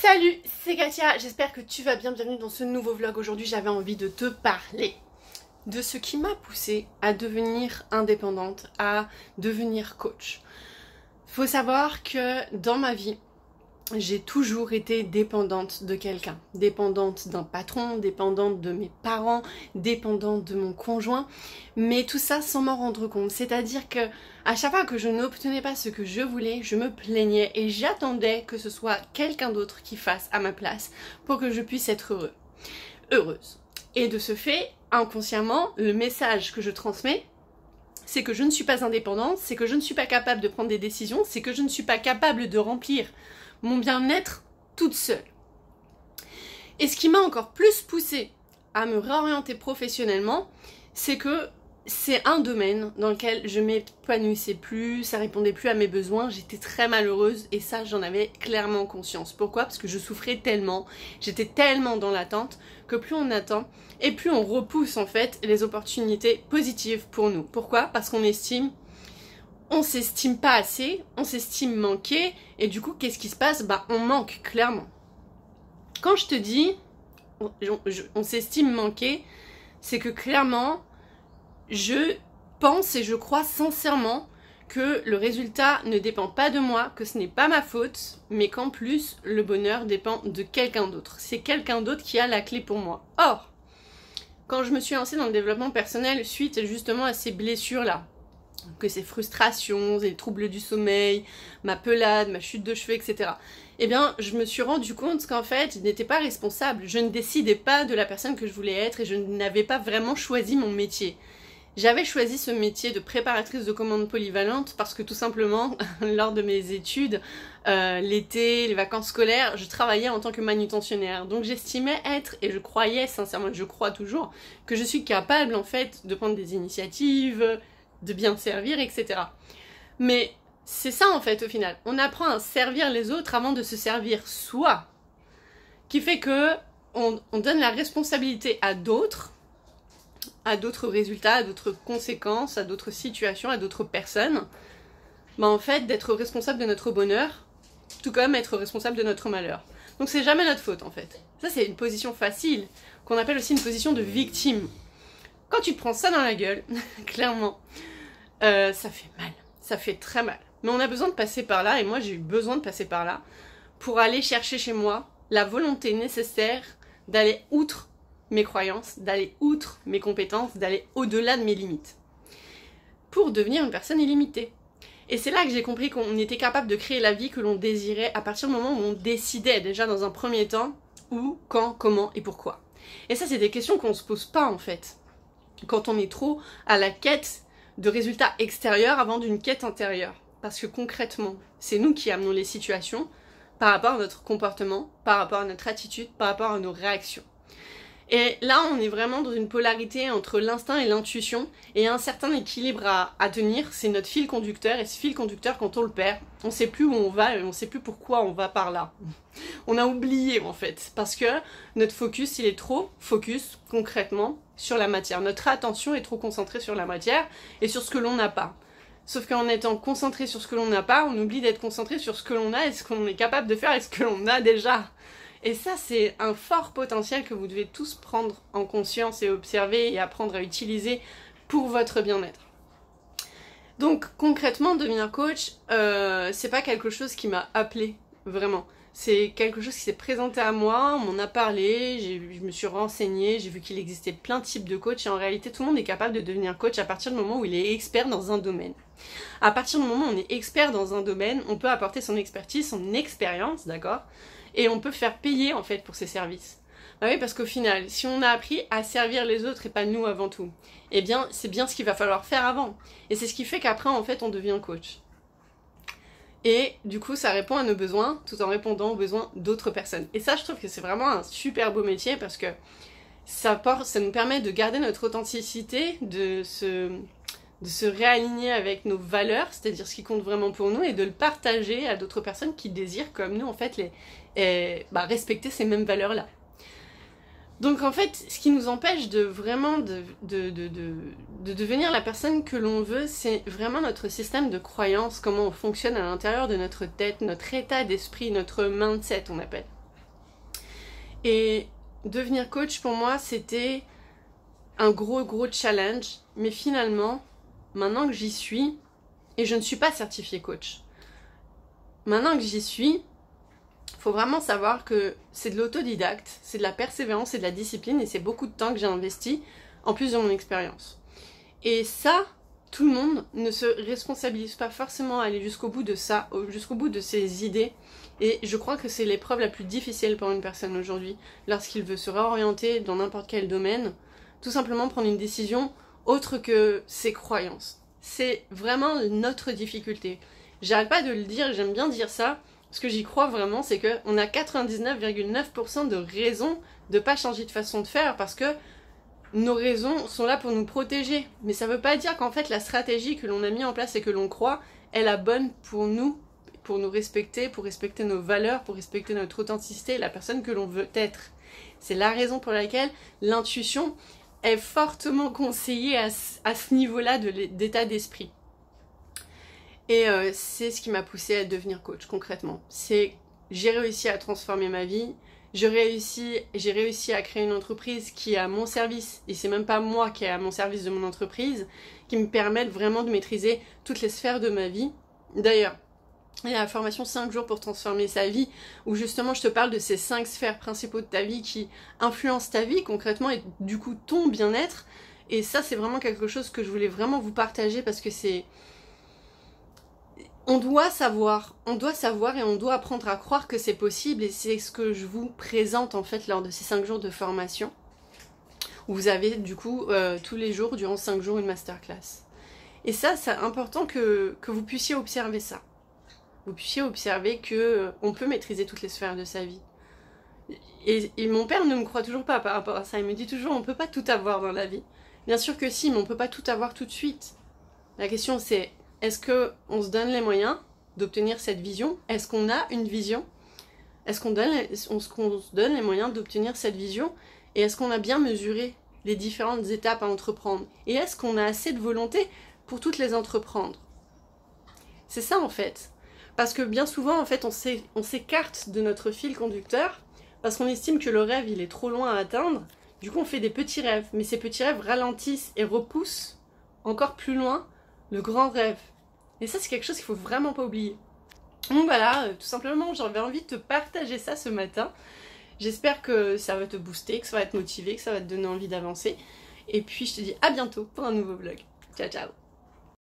Salut, c'est Katia, j'espère que tu vas bien, bienvenue dans ce nouveau vlog. Aujourd'hui j'avais envie de te parler de ce qui m'a poussée à devenir indépendante, à devenir coach. Faut savoir que dans ma vie, j'ai toujours été dépendante de quelqu'un, dépendante d'un patron, dépendante de mes parents, dépendante de mon conjoint, mais tout ça sans m'en rendre compte. C'est-à-dire que à chaque fois que je n'obtenais pas ce que je voulais, je me plaignais et j'attendais que ce soit quelqu'un d'autre qui fasse à ma place pour que je puisse être heureuse. Et de ce fait, inconsciemment, le message que je transmets, c'est que je ne suis pas indépendante, c'est que je ne suis pas capable de prendre des décisions, c'est que je ne suis pas capable de remplir mon bien-être toute seule. Et ce qui m'a encore plus poussée à me réorienter professionnellement, c'est que c'est un domaine dans lequel je m'épanouissais plus, ça répondait plus à mes besoins, j'étais très malheureuse et ça j'en avais clairement conscience. Pourquoi? Parce que je souffrais tellement, j'étais tellement dans l'attente que plus on attend et plus on repousse en fait les opportunités positives pour nous. Pourquoi? Parce on s'estime pas assez, on s'estime manqué, et du coup, qu'est-ce qui se passe? Bah, on manque, clairement. Quand je te dis, on s'estime manqué, c'est que clairement, je pense et je crois sincèrement que le résultat ne dépend pas de moi, que ce n'est pas ma faute, mais qu'en plus, le bonheur dépend de quelqu'un d'autre. C'est quelqu'un d'autre qui a la clé pour moi. Or, quand je me suis lancée dans le développement personnel suite justement à ces blessures-là, que ces frustrations, les troubles du sommeil, ma pelade, ma chute de cheveux, etc. Eh bien, je me suis rendu compte qu'en fait, je n'étais pas responsable. Je ne décidais pas de la personne que je voulais être et je n'avais pas vraiment choisi mon métier. J'avais choisi ce métier de préparatrice de commandes polyvalente parce que tout simplement, lors de mes études, l'été, les vacances scolaires, je travaillais en tant que manutentionnaire. Donc j'estimais être, et je croyais sincèrement, je crois toujours, que je suis capable en fait de prendre des initiatives, de bien servir, etc. Mais c'est ça en fait au final. On apprend à servir les autres avant de se servir soi. Qui fait que on donne la responsabilité à d'autres résultats, à d'autres conséquences, à d'autres situations, à d'autres personnes. Mais en fait, d'être responsable de notre bonheur, tout comme être responsable de notre malheur. Donc c'est jamais notre faute en fait. Ça c'est une position facile, qu'on appelle aussi une position de victime. Quand tu te prends ça dans la gueule, clairement, ça fait mal, ça fait très mal. Mais on a besoin de passer par là, et moi j'ai eu besoin de passer par là, pour aller chercher chez moi la volonté nécessaire d'aller outre mes croyances, d'aller outre mes compétences, d'aller au-delà de mes limites, pour devenir une personne illimitée. Et c'est là que j'ai compris qu'on était capable de créer la vie que l'on désirait à partir du moment où on décidait déjà dans un premier temps où, quand, comment et pourquoi. Et ça c'est des questions qu'on se pose pas en fait, quand on est trop à la quête de résultats extérieurs avant d'une quête intérieure. Parce que concrètement, c'est nous qui amenons les situations par rapport à notre comportement, par rapport à notre attitude, par rapport à nos réactions. Et là, on est vraiment dans une polarité entre l'instinct et l'intuition, et un certain équilibre à tenir, c'est notre fil conducteur, et ce fil conducteur, quand on le perd, on sait plus où on va, et on sait plus pourquoi on va par là. On a oublié, en fait, parce que notre focus, il est trop focus, concrètement, sur la matière. Notre attention est trop concentrée sur la matière, et sur ce que l'on n'a pas. Sauf qu'en étant concentré sur ce que l'on n'a pas, on oublie d'être concentré sur ce que l'on a, et ce qu'on est capable de faire, et ce que l'on a déjà. Et ça, c'est un fort potentiel que vous devez tous prendre en conscience et observer et apprendre à utiliser pour votre bien-être. Donc, concrètement, devenir coach, c'est pas quelque chose qui m'a appelée, vraiment. C'est quelque chose qui s'est présenté à moi, on m'en a parlé, je me suis renseignée, j'ai vu qu'il existait plein de types de coachs, et en réalité, tout le monde est capable de devenir coach à partir du moment où il est expert dans un domaine. À partir du moment où on est expert dans un domaine, on peut apporter son expertise, son expérience, d'accord ? Et on peut faire payer en fait pour ses services. Bah oui, parce qu'au final, si on a appris à servir les autres et pas nous avant tout, eh bien c'est bien ce qu'il va falloir faire avant. Et c'est ce qui fait qu'après en fait on devient coach. Et du coup ça répond à nos besoins tout en répondant aux besoins d'autres personnes. Et ça je trouve que c'est vraiment un super beau métier parce que ça nous permet de garder notre authenticité, de se réaligner avec nos valeurs, c'est-à-dire ce qui compte vraiment pour nous, et de le partager à d'autres personnes qui désirent, comme nous, en fait, respecter ces mêmes valeurs-là. Donc, en fait, ce qui nous empêche de vraiment de devenir la personne que l'on veut, c'est vraiment notre système de croyance, comment on fonctionne à l'intérieur de notre tête, notre état d'esprit, notre mindset, on appelle. Et devenir coach pour moi c'était un gros challenge, mais finalement, maintenant que j'y suis, et je ne suis pas certifiée coach, maintenant que j'y suis, faut vraiment savoir que c'est de l'autodidacte, c'est de la persévérance, c'est de la discipline, et c'est beaucoup de temps que j'ai investi, en plus de mon expérience. Et ça, tout le monde ne se responsabilise pas forcément à aller jusqu'au bout de ça, jusqu'au bout de ses idées, et je crois que c'est l'épreuve la plus difficile pour une personne aujourd'hui, lorsqu'il veut se réorienter dans n'importe quel domaine, tout simplement prendre une décision autre que ses croyances. C'est vraiment notre difficulté. J'arrête pas de le dire, j'aime bien dire ça, parce que j'y crois vraiment, c'est qu'on a 99,9% de raisons de pas changer de façon de faire, parce que nos raisons sont là pour nous protéger. Mais ça veut pas dire qu'en fait la stratégie que l'on a mis en place et que l'on croit est la bonne pour nous respecter, pour respecter nos valeurs, pour respecter notre authenticité et la personne que l'on veut être. C'est la raison pour laquelle l'intuition est fortement conseillée à ce niveau-là d'état d'esprit. Et c'est ce qui m'a poussée à devenir coach concrètement. J'ai réussi à transformer ma vie, j'ai réussi à créer une entreprise qui est à mon service, et c'est même pas moi qui est à mon service de mon entreprise, qui me permettent vraiment de maîtriser toutes les sphères de ma vie. D'ailleurs, il y a la formation 5 jours pour transformer sa vie, où justement je te parle de ces 5 sphères principaux de ta vie qui influencent ta vie concrètement et du coup ton bien-être. Et ça c'est vraiment quelque chose que je voulais vraiment vous partager parce que c'est... On doit savoir et on doit apprendre à croire que c'est possible, et c'est ce que je vous présente en fait lors de ces 5 jours de formation, où vous avez du coup tous les jours durant 5 jours une masterclass. Et ça c'est important que vous puissiez observer ça. Vous puissiez observer qu'on peut maîtriser toutes les sphères de sa vie. Et mon père ne me croit toujours pas par rapport à ça, il me dit toujours on peut pas tout avoir dans la vie. Bien sûr que si, mais on peut pas tout avoir tout de suite. La question c'est, est-ce qu'on se donne les moyens d'obtenir cette vision? Est-ce qu'on a une vision? Est-ce qu'on se donne les moyens d'obtenir cette vision? Et est-ce qu'on a bien mesuré les différentes étapes à entreprendre? Et est-ce qu'on a assez de volonté pour toutes les entreprendre? C'est ça en fait. Parce que bien souvent en fait on s'écarte de notre fil conducteur parce qu'on estime que le rêve il est trop loin à atteindre. Du coup on fait des petits rêves, mais ces petits rêves ralentissent et repoussent encore plus loin le grand rêve. Et ça c'est quelque chose qu'il faut vraiment pas oublier. Donc voilà, tout simplement j'avais envie de te partager ça ce matin. J'espère que ça va te booster, que ça va te motiver, que ça va te donner envie d'avancer. Et puis je te dis à bientôt pour un nouveau vlog. Ciao ciao.